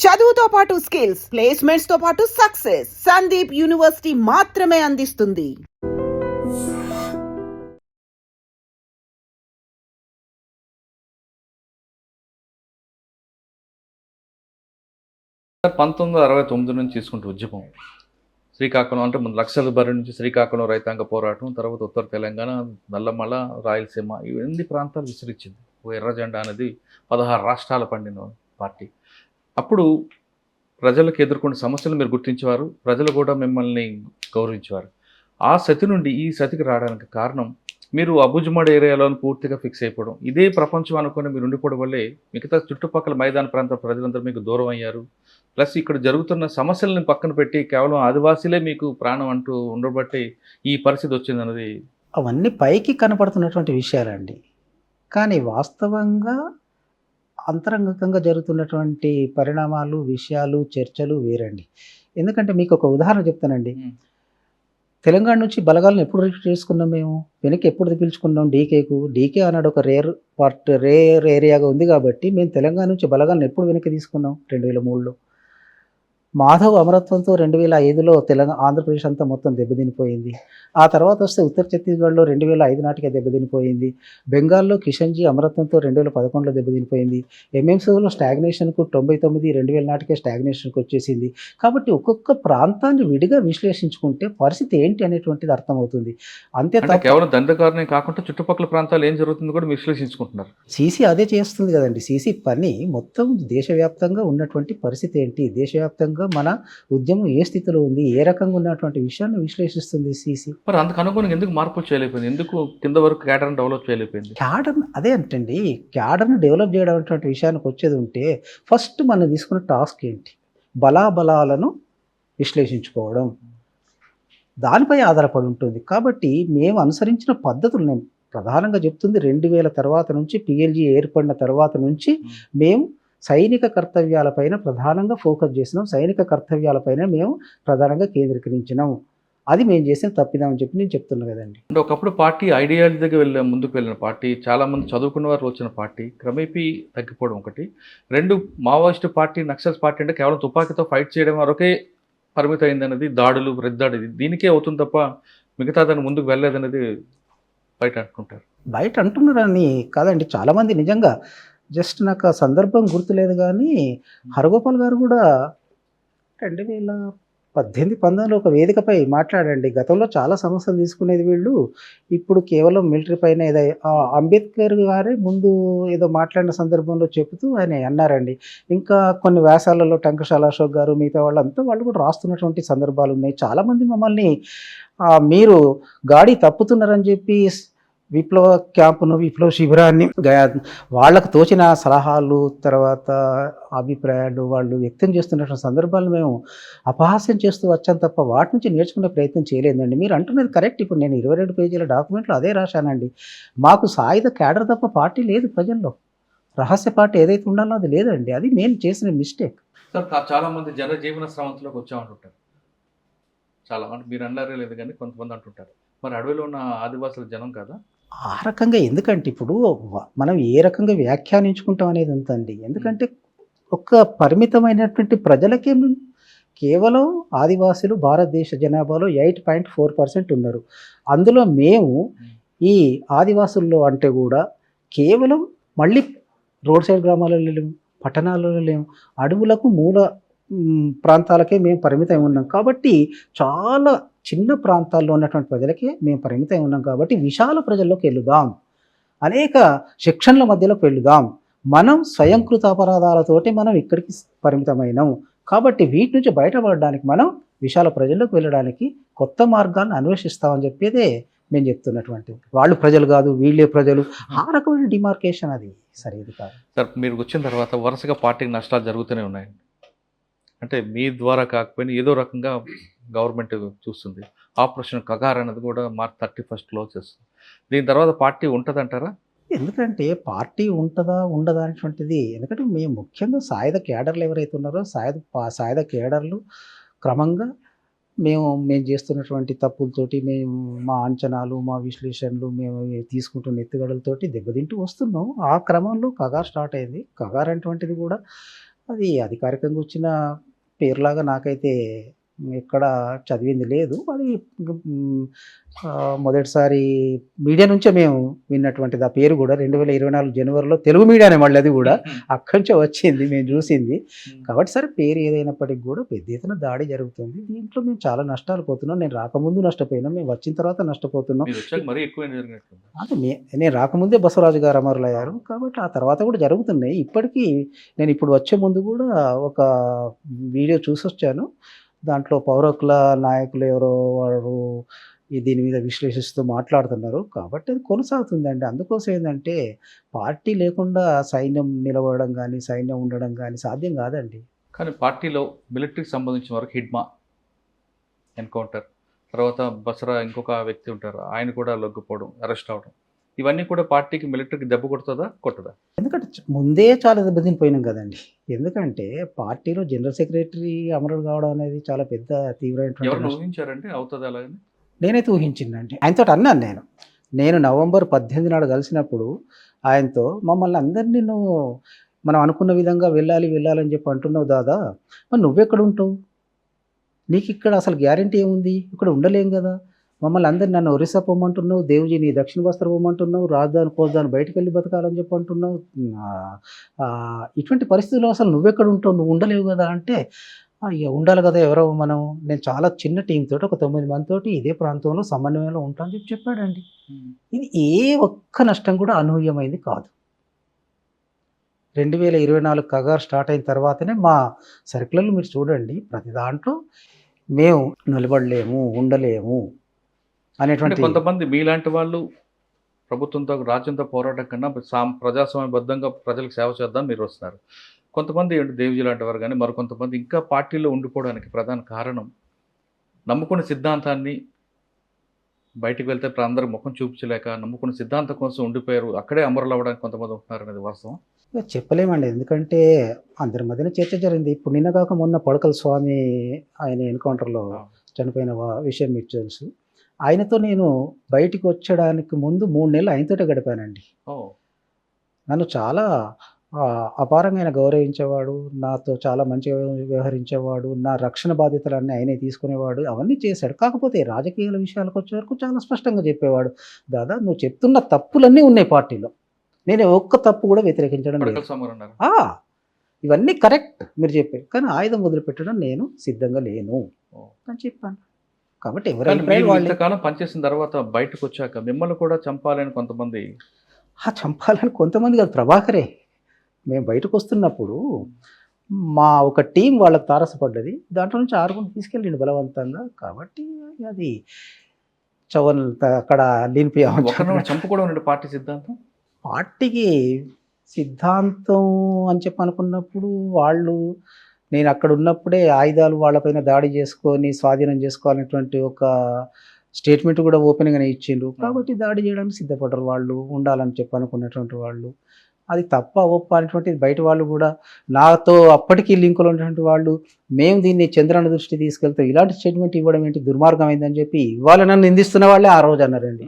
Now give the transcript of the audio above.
చదువుతో పాటు skills, placements తో పాటు సక్సెస్ సందీప్ యూనివర్సిటీ మాత్రమే అందిస్తుంది. సార్ 1969 నుంచి తీసుకుంటే ఉద్యమం శ్రీకాకుళం అంటే ముందు లక్షల బరి నుంచి శ్రీకాకుళం రైతాంగ పోరాటం, తర్వాత ఉత్తర తెలంగాణ, నల్లమల, రాయలసీమ ఇవన్నీ ప్రాంతాలు విస్తరించింది. ఓ ఎర్ర జెండా అనేది 16 రాష్ట్రాల పండిన పార్టీ. అప్పుడు ప్రజలకు ఎదుర్కొన్న సమస్యలు మీరు గుర్తించేవారు, ప్రజలు కూడా మిమ్మల్ని గౌరవించేవారు. ఆ సతి నుండి ఈ సతికి రావడానికి కారణం మీరు అబుజ్మడ్ ఏరియాలో పూర్తిగా ఫిక్స్ అయిపోవడం, ఇదే ప్రపంచం అనుకుని మీరు ఉండిపోవడం వల్లే మిగతా చుట్టుపక్కల మైదాన ప్రాంత ప్రజలందరూ మీకు దూరం అయ్యారు. ప్లస్ ఇక్కడ జరుగుతున్న సమస్యలను పక్కన పెట్టి కేవలం ఆదివాసీలే మీకు ప్రాణం అంటూ ఉండబట్టి ఈ పరిస్థితి వచ్చిందన్నది. అవన్నీ పైకి కనపడుతున్నటువంటి విషయాలండి. కానీ వాస్తవంగా అంతరంగికంగా జరుగుతున్నటువంటి పరిణామాలు, విషయాలు, చర్చలు వేరండి. ఎందుకంటే మీకు ఒక ఉదాహరణ చెప్తానండి. తెలంగాణ నుంచి బలగాలను ఎప్పుడు రిక్రూట్ చేసుకున్నాం మేము? వెనక్కి ఎప్పుడు పిలుచుకున్నాం డీకేకు? డీకే అన్నాడు ఒక రేర్ ఏరియాగా ఉంది కాబట్టి మేము తెలంగాణ నుంచి బలగాలను ఎప్పుడు వెనక్కి తీసుకున్నాం? 2003లో. మాధవ్ అమరత్వంతో 2005లో ఆంధ్రప్రదేశ్ అంతా మొత్తం దెబ్బతినిపోయింది. ఆ తర్వాత వస్తే ఉత్తర ఛత్తీస్గఢ్లో 2005 నాటికే దెబ్బతినిపోయింది. బెంగాల్లో కిషన్జీ అమరత్వంతో 2011లో దెబ్బతినిపోయింది. ఎంఎంసీలో స్టాగ్నేషన్కు 99, 2000 నాటికే స్టాగ్నేషన్కి వచ్చేసింది. కాబట్టి ఒక్కొక్క ప్రాంతాన్ని విడిగా విశ్లేషించుకుంటే పరిస్థితి ఏంటి అనేటువంటిది అర్థమవుతుంది. అంతే తప్ప కేవలం దండకారణే కాకుండా చుట్టుపక్కల ప్రాంతాలు ఏం జరుగుతుందో కూడా విశ్లేషించుకుంటున్నారు. సీసీ అదే చేస్తుంది కదండి. సీసీ పని మొత్తం దేశవ్యాప్తంగా ఉన్నటువంటి పరిస్థితి ఏంటి, దేశవ్యాప్తంగా మన ఉద్యమం ఏ స్థితిలో ఉంది, ఏ రకంగా ఉన్నటువంటి విషయాన్ని విశ్లేషిస్తుంది సీసీ. మరి అందుకు అనుగుణంగా ఎందుకు మార్పులు చేయలేకపోయింది? ఎందుకు కింద వరకు క్యాడర్ని డెవలప్ చేయలేకపోయింది? క్యాడర్ అదే అంటండి, క్యాడర్ని డెవలప్ చేయడం అనేటువంటి విషయానికి వచ్చేది ఉంటే ఫస్ట్ మనం తీసుకున్న టాస్క్ ఏంటి? బలాబలాలను విశ్లేషించుకోవడం, దానిపై ఆధారపడి ఉంటుంది. కాబట్టి మేము అనుసరించిన పద్ధతులు నేను ప్రధానంగా చెప్తుంది 2000 తర్వాత నుంచి పిఎల్జీ ఏర్పడిన తర్వాత నుంచి మేము సైనిక కర్తవ్యాలపైన ప్రధానంగా ఫోకస్ చేసినాం. సైనిక కర్తవ్యాలపైన మేము ప్రధానంగా కేంద్రీకరించినాం. అది మేము చేసిన తప్పిదామని చెప్పి నేను చెప్తున్నా కదండి. అంటే ఒకప్పుడు పార్టీ ఐడియాలజీ దగ్గర ముందుకు వెళ్ళిన పార్టీ, చాలామంది చదువుకున్న వారు వచ్చిన పార్టీ క్రమేపీ తగ్గిపోవడం ఒకటి. 2 మావోయిస్టు పార్టీ, నక్సల్స్ పార్టీ అంటే కేవలం తుపాకీతో ఫైట్ చేయడం వరకే పరిమితం అయిందన్నది, దాడులు ప్రతిదాడి దీనికే అవుతుంది తప్ప మిగతా దాన్ని ముందుకు వెళ్ళలేదనేది బయట అనుకుంటారు. బయట అంటున్నారని కాదండి, చాలామంది నిజంగా జస్ట్ నాకు ఆ సందర్భం గుర్తులేదు కానీ హరగోపాల్ గారు కూడా 2018-19లో ఒక వేదికపై మాట్లాడండి. గతంలో చాలా సమస్యలు తీసుకునేది వీళ్ళు, ఇప్పుడు కేవలం మిలిటరీ పైన ఏదో అంబేద్కర్ గారే ముందు ఏదో మాట్లాడిన సందర్భంలో చెబుతూ ఆయన అన్నారండి. ఇంకా కొన్ని వ్యాసాలలో టంకశాల అశోక్ గారు మిగతా వాళ్ళు కూడా రాస్తున్నటువంటి సందర్భాలు ఉన్నాయి. చాలామంది మమ్మల్ని మీరు గాడి తప్పుతున్నారని చెప్పి విప్లవ క్యాంపును, విప్లవ శిబిరాన్ని వాళ్ళకు తోచిన సలహాలు, తర్వాత అభిప్రాయాలు వాళ్ళు వ్యక్తం చేస్తున్నటువంటి సందర్భాలు మేము అపహాస్యం చేస్తూ వచ్చాను తప్ప వాటి నుంచి నేర్చుకునే ప్రయత్నం చేయలేదండి. మీరు అంటున్నది కరెక్ట్. ఇప్పుడు నేను 22 పేజీల డాక్యుమెంట్లో అదే రాశానండి. మాకు సాయుధ క్యాడర్ తప్ప పార్టీ లేదు ప్రజల్లో. రహస్య పార్టీ ఏదైతే ఉండాలో అది లేదండి. అది మేము చేసిన మిస్టేక్. సార్ చాలామంది జనజీవన స్రవంతిలోకి వచ్చామంటుంటారు. చాలా అంటే మీరు అన్నారే లేదు కానీ కొంతమంది అంటుంటారు. మరి అడవిలో ఉన్న ఆదివాసుల జనం కదా ఆ రకంగా ఎందుకంటే ఇప్పుడు మనం ఏ రకంగా వ్యాఖ్యానించుకుంటాం అనేది ఉందండి. ఎందుకంటే ఒక పరిమితమైనటువంటి ప్రజలకే కేవలం ఆదివాసులు భారతదేశ జనాభాలో 8.4% ఉన్నారు. అందులో మేము ఈ ఆదివాసుల్లో అంటే కూడా కేవలం మళ్ళీ రోడ్ సైడ్ గ్రామాలలో లేము, పట్టణాలలో లేము, అడవులకు మూల ప్రాంతాలకే మేము పరిమితం ఉన్నాం. కాబట్టి చాలా చిన్న ప్రాంతాల్లో ఉన్నటువంటి ప్రజలకే మేము పరిమితం ఉన్నాం. కాబట్టి విశాల ప్రజల్లోకి వెళుదాం, అనేక సెక్షన్ల మధ్యలోకి వెళుదాం. మనం స్వయంకృత అపరాధాలతోటి మనం ఇక్కడికి పరిమితమైనాం. కాబట్టి వీటి నుంచి బయటపడడానికి మనం విశాల ప్రజల్లోకి వెళ్ళడానికి కొత్త మార్గాన్ని అన్వేషిస్తామని చెప్పేదే మేము చెప్తున్నటువంటి. వాళ్ళు ప్రజలు కాదు, వీళ్ళే ప్రజలు, ఆ రకమైన డిమార్కేషన్ అది సరైనది కాదు. సార్ మీరు వచ్చిన తర్వాత వరుసగా పార్టీకి నష్టాలు జరుగుతూనే ఉన్నాయి. అంటే మీ ద్వారా కాకపోయినా ఏదో రకంగా గవర్నమెంట్ చూస్తుంది. ఆపరేషన్ కగార్ అనేది కూడా మార్చ్ 31 క్లోజ్ చేస్తుంది. దీని తర్వాత పార్టీ ఉంటుందంటారా? ఎందుకంటే పార్టీ ఉంటుందా ఉండదా అనేటువంటిది, ఎందుకంటే మేము ముఖ్యంగా సాయుధ కేడర్లు ఎవరైతే ఉన్నారో సాయుధ కేడర్లు క్రమంగా మేము చేస్తున్నటువంటి తప్పులతోటి, మేము మా అంచనాలు, మా విశ్లేషణలు, మేము తీసుకుంటున్న ఎత్తుగడలతోటి దెబ్బతింటూ వస్తున్నాం. ఆ క్రమంలో కగార్ స్టార్ట్ అయింది. కగార్ అటువంటిది కూడా అది అధికారికంగా వచ్చిన పేరులాగా నాకైతే ఎక్కడ చదివింది లేదు. అది మ్, మొదటిసారి మీడియా నుంచే మేము విన్నటువంటిది. ఆ పేరు కూడా 2024 జనవరిలో తెలుగు మీడియానే, మళ్ళీ అది కూడా అక్కడి నుంచే వచ్చింది, మేము చూసింది. కాబట్టి సరే, పేరు ఏదైనప్పటికీ కూడా పెద్ద ఎత్తున దాడి జరుగుతుంది. దీంట్లో మేము చాలా నష్టాలు పోతున్నాం. నేను రాకముందు నష్టపోయినాం, మేము వచ్చిన తర్వాత నష్టపోతున్నాం. మీరు వచ్చాక మరీ ఎక్కువ జరిగినట్టుంది. అంటే నేను రాకముందే బసవరాజు గారు అమరులయ్యారు, కాబట్టి ఆ తర్వాత కూడా జరుగుతున్నాయి. ఇప్పటికీ నేను ఇప్పుడు వచ్చే ముందు కూడా ఒక వీడియో చూసొచ్చాను. దాంట్లో పౌర హక్కుల నాయకులు ఎవరో వారు దీని మీద విశ్లేషిస్తూ మాట్లాడుతున్నారు. కాబట్టి అది కొనసాగుతుందండి. అందుకోసం ఏంటంటే, పార్టీ లేకుండా సైన్యం నిలబడడం కానీ, సైన్యం ఉండడం కానీ సాధ్యం కాదండి. కానీ పార్టీలో మిలిటరీకి సంబంధించిన వరకు హిడ్మా ఎన్కౌంటర్, తర్వాత బసరా ఇంకొక వ్యక్తి ఉంటారు, ఆయన కూడా లొంగిపోవడం, అరెస్ట్ అవడం, ఇవన్నీ కూడా పార్టీకి మిలిటరీకి దెబ్బ కొడుతుందా కొట్టదా? ఎందుకంటే ముందే చాలా దెబ్బతినిపోయినాం కదండి. ఎందుకంటే పార్టీలో జనరల్ సెక్రటరీ అమరుడు కావడం అనేది చాలా పెద్ద తీవ్రమైనటువంటి ఎవరిని నష్టం. ఊహించారంటే అవుతుంది అలాగని? నేనైతే ఊహించిందండి. ఆయనతో అన్నాను నేను నవంబర్ 18 నాడు కలిసినప్పుడు ఆయనతో, మమ్మల్ని అందరినీ నువ్వు మనం అనుకున్న విధంగా వెళ్ళాలని చెప్పి అంటున్నావు దాదా, మరి నువ్వెక్కడ ఉంటావు? నీకు ఇక్కడ అసలు గ్యారంటీ ఏముంది? ఇక్కడ ఉండలేం కదా. మమ్మల్ని అందరినీ, నన్ను ఒరిస్సా పొమ్మంటున్నావు, దేవుజీని దక్షిణ బస్తర పొమ్మంటున్నావు, రాజధాని కోజధాని బయటకు వెళ్ళి బతకాలని చెప్పి అంటున్నావు. ఇటువంటి పరిస్థితుల్లో అసలు నువ్వెక్కడ ఉంటావు? నువ్వు ఉండలేవు కదా అంటే, ఇక ఉండాలి కదా ఎవరో మనం. నేను చాలా చిన్న టీం తోటి, ఒక 9 మందితోటి ఇదే ప్రాంతంలో సమన్వయంలో ఉంటానని చెప్పి చెప్పాడండి. ఇది ఏ ఒక్క నష్టం కూడా అనూహ్యమైంది కాదు. 2024 కగారు స్టార్ట్ అయిన తర్వాతనే మా సర్కిల్లో మీరు చూడండి, ప్రతి దాంట్లో మేము నిలబడలేము, ఉండలేము అంటే అనేటువంటి. కొంతమంది మీలాంటి వాళ్ళు ప్రభుత్వంతో రాజ్యంతో పోరాటం కన్నా ప్రజాస్వామ్యబద్ధంగా ప్రజలకు సేవ చేద్దాం మీరు వస్తున్నారు. కొంతమంది దేవ్జీ లాంటి వారు కానీ మరికొంతమంది ఇంకా పార్టీలో ఉండిపోవడానికి ప్రధాన కారణం నమ్ముకున్న సిద్ధాంతాన్ని బయటకు వెళ్తే అందరూ ముఖం చూపించలేక నమ్ముకున్న సిద్ధాంతం కోసం ఉండిపోయారు, అక్కడే అమరులు అవ్వడానికి కొంతమంది ఉంటున్నారు అనేది వాస్తవం. ఇక చెప్పలేమండి, ఎందుకంటే అందరి మధ్యన చర్చ జరిగింది. ఇప్పుడు నిన్న కాక మొన్న పడకల స్వామి ఆయన ఎన్కౌంటర్లో చనిపోయిన విషయం మీకు తెలుసు. ఆయనతో నేను బయటికి వచ్చడానికి ముందు 3 నెలలు ఆయనతోటే గడిపానండి. ఓ నన్ను చాలా అపారంగా ఆయన గౌరవించేవాడు, నాతో చాలా మంచిగా వ్యవహరించేవాడు, నా రక్షణ బాధ్యతలన్నీ ఆయనే తీసుకునేవాడు, అవన్నీ చేశాడు. కాకపోతే రాజకీయాల విషయాలకు వచ్చే వరకు చాలా స్పష్టంగా చెప్పేవాడు, దాదా నువ్వు చెప్తున్న తప్పులన్నీ ఉన్నాయి పార్టీలో, నేను ఒక్క తప్పు కూడా వ్యతిరేకించడం లేదు. పడకల స్వామి అన్నారు. ఇవన్నీ కరెక్ట్ మీరు చెప్పారు, కానీ ఆయుధం వదిలిపెట్టడం నేను సిద్ధంగా లేను అని చెప్పాను. కాబట్టి కానీ ఎవరైనా మీరు వాళ్ళు ఇంతకాలం పనిచేసిన తర్వాత బయటకు వచ్చాక మిమ్మల్ని కూడా చంపాలని కొంతమంది. చంపాలని కొంతమంది కాదు, ప్రభాకరే. మేము బయటకు వస్తున్నప్పుడు మా ఒక టీం వాళ్ళకి తారసపడ్డది, దాంట్లో నుంచి 6 తీసుకెళ్ళిండు బలవంతంగా. కాబట్టి అది చవన్ అక్కడ ఒకరిని చంపుకోవడం అనేది పార్టీ సిద్ధాంతం. పార్టీకి సిద్ధాంతం అని చెప్పి అనుకున్నప్పుడు వాళ్ళు, నేను అక్కడ ఉన్నప్పుడే ఆయుధాలు వాళ్ళపైన దాడి చేసుకొని స్వాధీనం చేసుకోవాలనేటువంటి ఒక స్టేట్మెంట్ కూడా ఓపెన్గానే ఇచ్చిండ్రు. కాబట్టి దాడి చేయడానికి సిద్ధపడ్డారు వాళ్ళు, ఉండాలని చెప్పి అనుకున్నటువంటి వాళ్ళు. అది తప్ప ఒప్ప అనేటువంటిది బయట వాళ్ళు కూడా, నాతో అప్పటికీ లింకులు ఉన్నటువంటి వాళ్ళు, మేము దీన్ని చంద్రన్న దృష్టి తీసుకెళ్తాం, ఇలాంటి స్టేట్మెంట్ ఇవ్వడం ఏంటి దుర్మార్గం అయిందని చెప్పి ఇవాళ నన్ను నిందిస్తున్న వాళ్ళే ఆ రోజు అన్నారండి.